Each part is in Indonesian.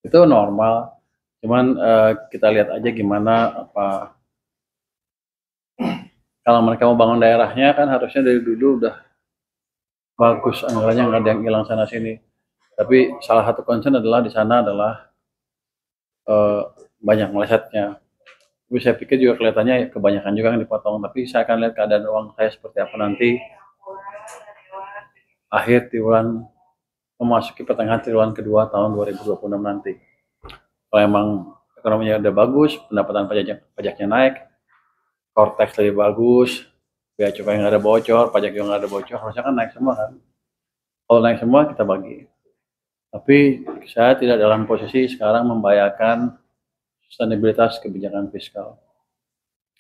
Itu normal. Cuman kita lihat aja gimana apa kalau mereka mau bangun daerahnya kan harusnya dari dulu udah bagus anggarannya, nggak ada yang hilang sana sini. Tapi salah satu concern adalah di sana adalah eh, banyak melesetnya. Tapi saya pikir juga kelihatannya kebanyakan juga yang dipotong. Tapi saya akan lihat keadaan uang saya seperti apa nanti akhir triwulan memasuki pertengahan triwulan kedua tahun 2026 nanti. Kalau emang ekonominya udah bagus, pendapatan pajaknya naik, Cortex lebih bagus, biaya cukai nggak ada bocor, pajak juga nggak ada bocor, harusnya kan naik semua kan. Kalau naik semua kita bagi. Tapi saya tidak dalam posisi sekarang membayarkan sustainabilitas kebijakan fiskal.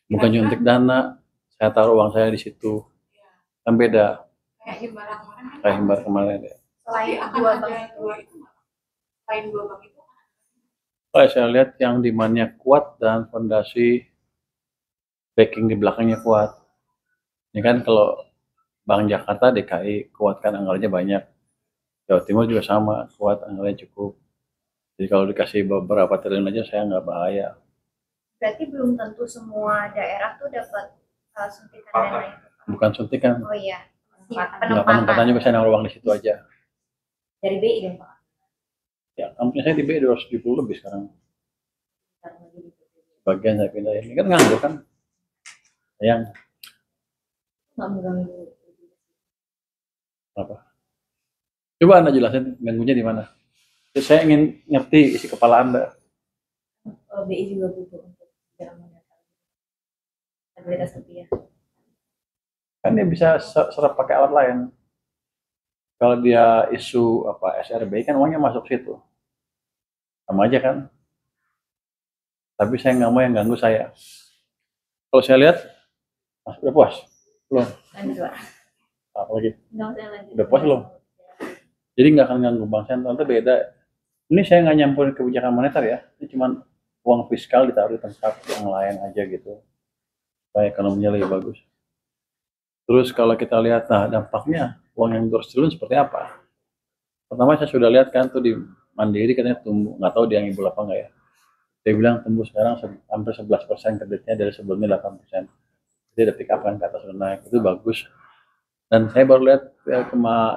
Bukan nyuntik dana, saya taruh uang saya di situ. Kan beda. Kayak himbar kemarin ya. Selain dua bank itu, Kalau saya lihat yang demandnya kuat dan fondasi backing di belakangnya kuat. Ini kan kalau Bank Jakarta, DKI kuatkan anggarannya banyak. Jawa Timur juga sama, kuat anggarannya cukup. Jadi kalau dikasih beberapa triliun aja saya nggak bahaya. Berarti belum tentu semua daerah tuh dapat suntikan dana itu. Bukan suntikan. Oh iya. Penempatan juga saya naruh uang di situ aja. Dari BI dong Pak? Ya, kampusnya saya di BI 270 lebih sekarang. Bagian saya pindah ini kan nganggur kan. Sayang. Nggak mengganggu. Apa? Coba Anda jelasin ganggunya di mana. Saya ingin ngerti isi kepala Anda. BI juga butuh untuk dalam stabilitas rupiah. Kan dia bisa serap pakai alat lain. Kalau dia isu apa SRB kan uangnya masuk situ. Sama aja kan. Tapi saya nggak mau yang ganggu saya. Kalau saya lihat, Mas udah puas? Belum? Lanjut Pak. Apa lagi? Lanjut. Udah puas belum? Jadi nggak akan ganggu bank sentral, itu beda. Ini saya nggak nyampurin kebijakan moneter ya. Ini cuma uang fiskal ditaruh di tempat yang lain aja gitu. Supaya ekonominya lebih bagus. Terus kalau kita lihat, nah dampaknya uang yang 200 triliun seperti apa? Pertama saya sudah lihat kan tuh di Mandiri katanya tumbuh, nggak tahu dia ngibul apa nggak ya. Dia bilang tumbuh sekarang hampir 11% kreditnya dari sebelumnya 8%. Jadi ada pick up kan ke atas sudah naik, itu bagus. Dan saya baru lihat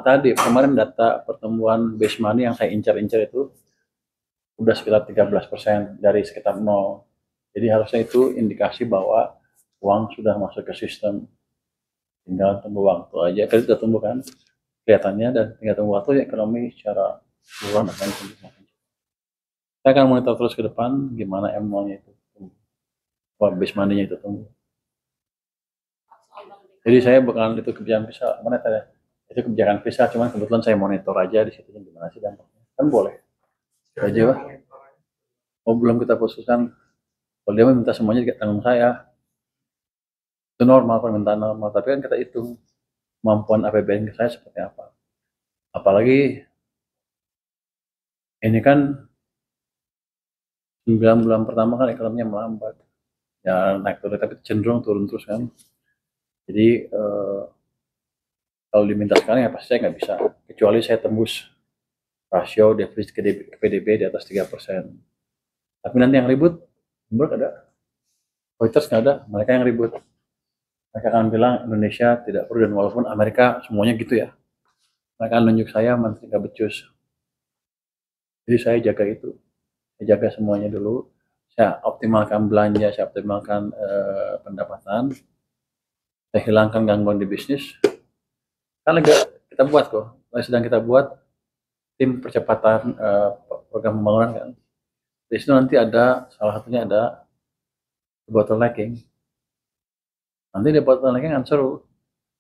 tadi kemarin data pertumbuhan base money yang saya incar-incar itu udah sekitar 13% dari sekitar 0. Jadi harusnya itu indikasi bahwa uang sudah masuk ke sistem. Tinggal tunggu waktu aja, kredit sudah tumbuh kan kelihatannya, dan tinggal tunggu waktu ya ekonomi secara keseluruhan akan tumbuh. Saya akan monitor terus ke depan gimana M0-nya itu tumbuh, base money-nya itu tumbuh. Jadi saya bukan itu kebijakan fiskal moneter ya, itu kebijakan fiskal, cuman kebetulan saya monitor aja di situ gimana sih dampaknya. Kan boleh aja Pak. Oh belum kita putuskan, kalau dia minta semuanya tanggung saya, itu normal, permintaan normal, tapi kan kita hitung kemampuan APBN saya seperti apa. Apalagi ini kan 9 bulan pertama kan ekonominya melambat, ya naik turun, tapi cenderung turun terus kan. Jadi kalau diminta sekarang ya pasti saya nggak bisa, kecuali saya tembus rasio defisit ke PDB di atas 3%. Tapi nanti yang ribut, Bloomberg ada, Reuters nggak ada, mereka yang ribut. Mereka akan bilang Indonesia tidak perlu, dan walaupun Amerika semuanya gitu ya, mereka akan nunjuk saya menteri nggak becus. Jadi saya jaga itu, saya jaga semuanya dulu. Saya optimalkan belanja, saya optimalkan pendapatan, saya hilangkan gangguan di bisnis. Kan kita buat kok, sedang kita buat tim percepatan program pembangunan kan. Di situ nanti ada salah satunya ada bottlenecking. Nanti di bottlenecking kan seru.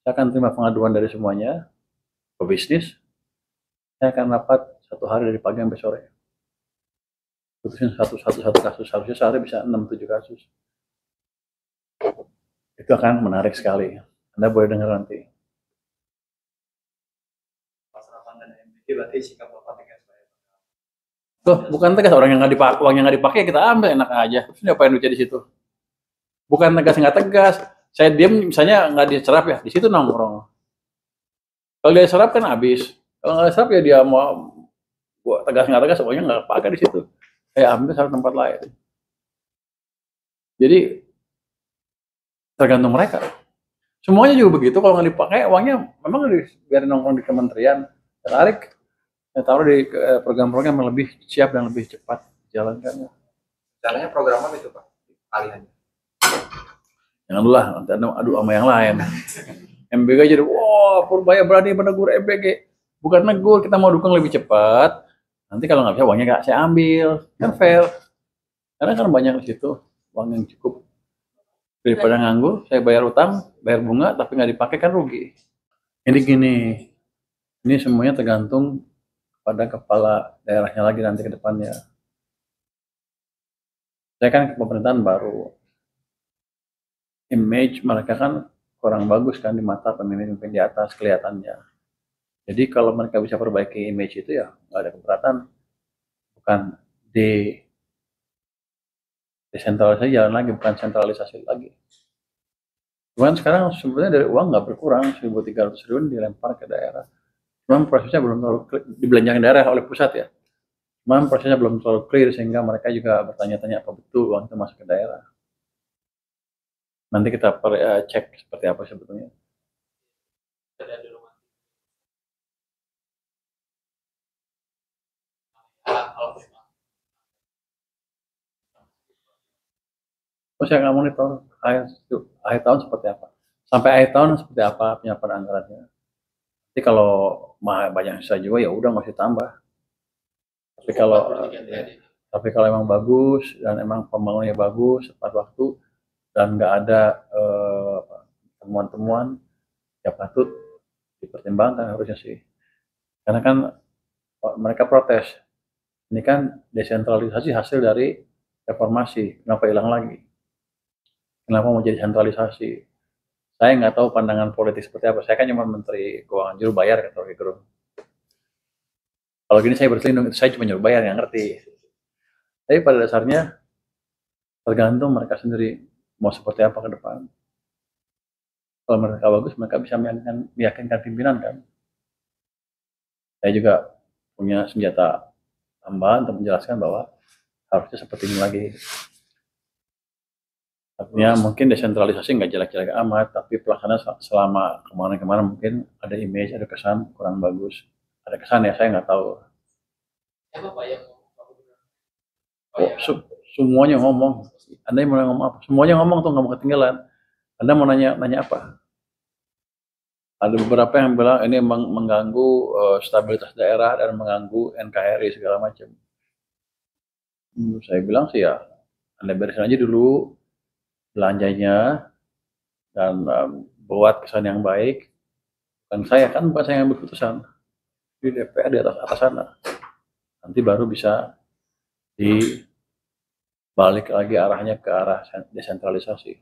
Saya akan terima pengaduan dari semuanya ke bisnis. Saya akan rapat 1 hari dari pagi sampai sore. Putusin satu kasus, harusnya sehari bisa 6-7 kasus. Itu akan menarik sekali. Anda boleh dengar nanti. Tuh, bukan tegas, orang yang nggak dipakai, uang yang nggak dipakai kita ambil, enak aja. Terus ngapain duitnya di situ? Bukan tegas nggak tegas. Saya diam misalnya nggak diserap ya, di situ nongkrong. Kalau dia serap kan habis. Kalau nggak serap ya dia mau tegas nggak tegas, pokoknya nggak pakai di situ. saya ambil satu tempat lain. Jadi tergantung mereka. Semuanya juga begitu, kalau nggak dipakai uangnya memang biar nongkrong di kementerian, tarik, saya taruh di program-program yang lebih siap dan lebih cepat jalankannya. Caranya program apa itu Pak? Alihannya. Jangan dulu lah, nanti adu sama yang lain. MBG jadi, wah Purbaya berani menegur MBG. Bukan negur, kita mau dukung lebih cepat. Nanti kalau nggak bisa uangnya nggak saya ambil, kan fair. Karena kan banyak di situ uang yang cukup. Daripada nganggur, saya bayar utang, bayar bunga, tapi nggak dipakai kan rugi. Ini gini, ini semuanya tergantung pada kepala daerahnya lagi nanti ke depannya. Saya kan pemerintahan baru, image mereka kan kurang bagus kan di mata pemimpin-pemimpin di atas kelihatannya. Jadi kalau mereka bisa perbaiki image itu ya nggak ada keberatan, bukan desentralisasi jalan lagi, bukan sentralisasi lagi. Cuman sekarang sebenarnya dari uang nggak berkurang, 1.300 triliun dilempar ke daerah. Cuman prosesnya belum terlalu dibelanjakan daerah oleh pusat ya. Cuman prosesnya belum terlalu clear sehingga mereka juga bertanya-tanya apa betul uang itu masuk ke daerah. Nanti kita cek seperti apa sebetulnya. Terus saya nggak monitor akhir tahun seperti apa. Sampai akhir tahun seperti apa penyampaian anggarannya. Jadi kalau banyak sisa juga ya udah nggak usah tambah. Tapi kalau emang bagus dan emang pembangunannya bagus tepat waktu dan nggak ada temuan-temuan ya patut dipertimbangkan harusnya sih. Karena kan mereka protes. Ini kan desentralisasi hasil dari reformasi. Kenapa hilang lagi? Kenapa mau jadi sentralisasi? Saya nggak tahu pandangan politik seperti apa. Saya kan cuma Menteri Keuangan, juru bayar kata Rocky Gerung. Kalau gini saya berselindung, saya cuma juru bayar, nggak ngerti. Tapi pada dasarnya tergantung mereka sendiri mau seperti apa ke depan. Kalau mereka bagus, mereka bisa meyakinkan pimpinan kan. Saya juga punya senjata tambahan untuk menjelaskan bahwa harusnya seperti ini lagi. Artinya mungkin desentralisasi nggak jelek-jelek amat, tapi pelaksanaan selama kemarin-kemarin mungkin ada image, ada kesan kurang bagus. Ada kesan ya, saya nggak tahu. Siapa Pak yang Semuanya ngomong. Anda mau ngomong apa? Semuanya ngomong tuh nggak mau ketinggalan. Anda mau nanya apa? Ada beberapa yang bilang ini mengganggu stabilitas daerah dan mengganggu NKRI segala macam. Saya bilang sih ya, Anda beresin aja dulu belanjanya dan buat kesan yang baik. Dan saya kan bukan saya yang berkeputusan di DPR di atas sana. Nanti baru bisa dibalik lagi arahnya ke arah desentralisasi.